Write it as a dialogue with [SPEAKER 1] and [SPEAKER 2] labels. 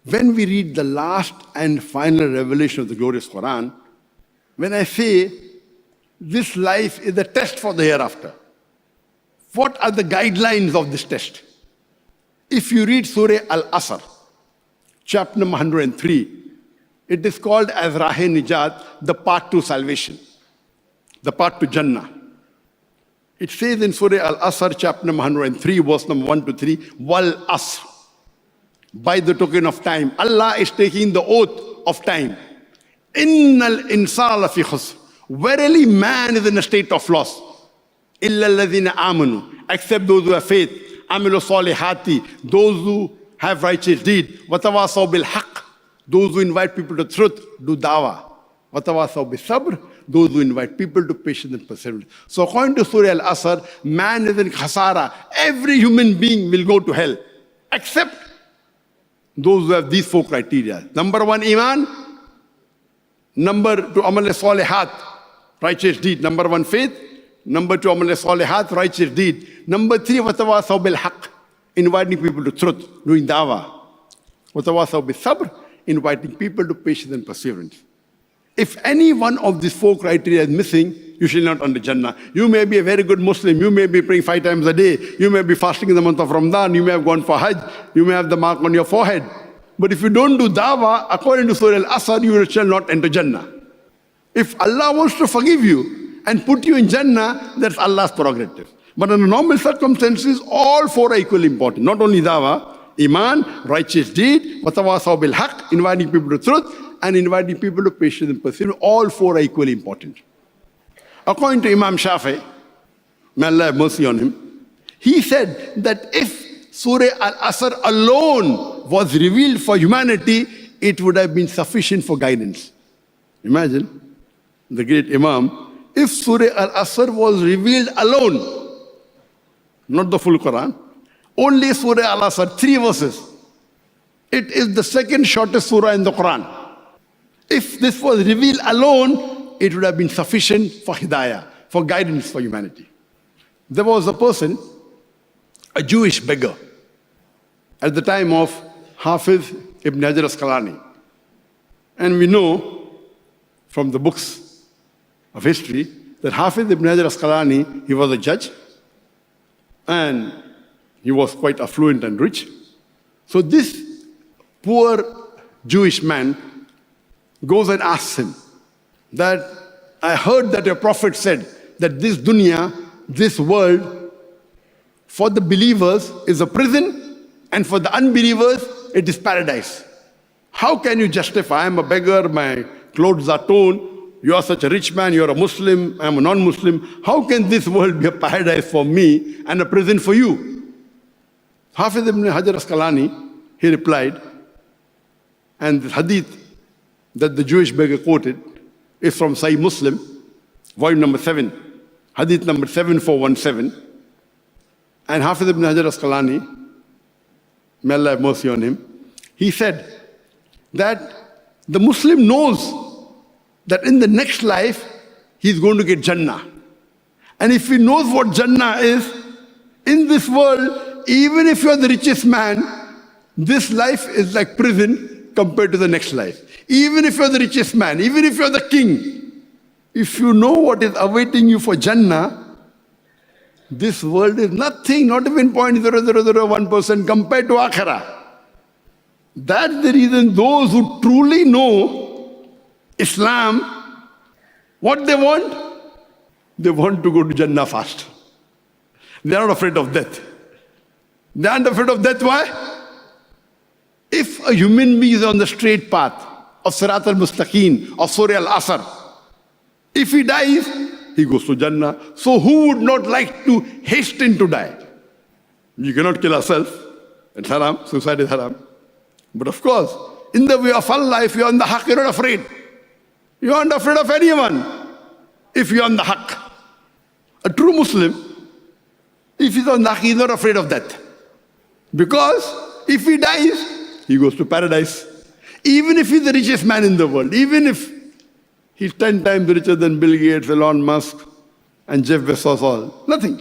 [SPEAKER 1] when we read the last and final revelation of the glorious Quran, when I say this life is a test for the hereafter, what are the guidelines of this test? If you read Surah Al-Asr, chapter number 103, it is called as Rah-e-Nijat, the path to salvation, the path to Jannah. It says in Surah Al-Asr, chapter number 103, verse number 1 to 3, Wal Asr, by the token of time. Allah is taking the oath of time. Innal insana lafi khusr. Verily man is in a state of loss. Illa alladhina amanu, except those who have faith. Amilu salihati, those who have righteous deed. Watawasaw bil haqq, those who invite people to truth, do dawah. Watawasaw bil sabr, those who invite people to patience and perseverance. So according to Surah Al-Asr, man is in khasara. Every human being will go to hell, except those who have these four criteria. Number one, iman. Number two, amal salihat, righteous deed. Number one, faith. Number two, amal salihat, righteous deed. Number three, watawasaw bil haqq, inviting people to truth, doing dawah. Watawasaw bil sabr, inviting people to patience and perseverance. If any one of these four criteria is missing, you shall not enter Jannah. You may be a very good Muslim, you may be praying 5 times a day, you may be fasting in the month of Ramadan, you may have gone for Hajj, you may have the mark on your forehead. But if you don't do dawah, according to Surah Al-Asr, you shall not enter Jannah. If Allah wants to forgive you and put you in Jannah, that's Allah's prerogative. But under normal circumstances, all four are equally important. Not only dawah, iman, righteous deed, watawasaw bil haqq, inviting people to truth, and inviting people to patience and perseverance. All four are equally important. According to Imam Shafi, may Allah have mercy on him, he said that if Surah Al-Asr alone was revealed for humanity, it would have been sufficient for guidance. Imagine, the great Imam, if Surah Al-Asr was revealed alone, not the full Quran, only Surah Al-Asr, 3 verses. It is the second shortest surah in the Quran. If this was revealed alone, it would have been sufficient for hidayah, for guidance for humanity. There was a person, a Jewish beggar, at the time of Hafiz ibn Hajar Asqalani. And we know from the books of history that Hafiz ibn Hajar Asqalani, he was a judge and he was quite affluent and rich. So this poor Jewish man goes and asks him that, I heard that your prophet said that this dunya, this world, for the believers is a prison and for the unbelievers it is paradise. How can you justify, I'm a beggar, my clothes are torn, you are such a rich man, you are a Muslim, I am a non-Muslim. How can this world be a paradise for me and a prison for you? Hafiz ibn Hajar Asqalani, he replied, and the hadith that the Jewish beggar quoted is from Sahih Muslim, volume number 7, hadith number 7417. And Hafiz ibn Hajar Asqalani, may Allah have mercy on him, he said that the Muslim knows that in the next life he's going to get Jannah. And if he knows what Jannah is, in this world, even if you're the richest man, this life is like prison compared to the next life. Even if you're the richest man, even if you're the king, if you know what is awaiting you for Jannah, this world is nothing, not even 0.0001% compared to Akhirah. That's the reason those who truly know Islam, what they want to go to Jannah fast. They are not afraid of death. They aren't afraid of death. Why? If a human being is on the straight path of Sirat al-Mustaqim, of Surah Al-Asr, if he dies, he goes to Jannah. So who would not like to hasten to die? You cannot kill yourself. It's haram. Suicide is haram. But of course, in the way of Allah, if you're on the haqq, you're not afraid. You aren't afraid of anyone if you're on the haqq. A true Muslim, if he's on the haqq, he's not afraid of death. Because if he dies, he goes to paradise. Even if he's the richest man in the world, even if he's 10 times richer than Bill Gates, Elon Musk, and Jeff Bezos all, nothing.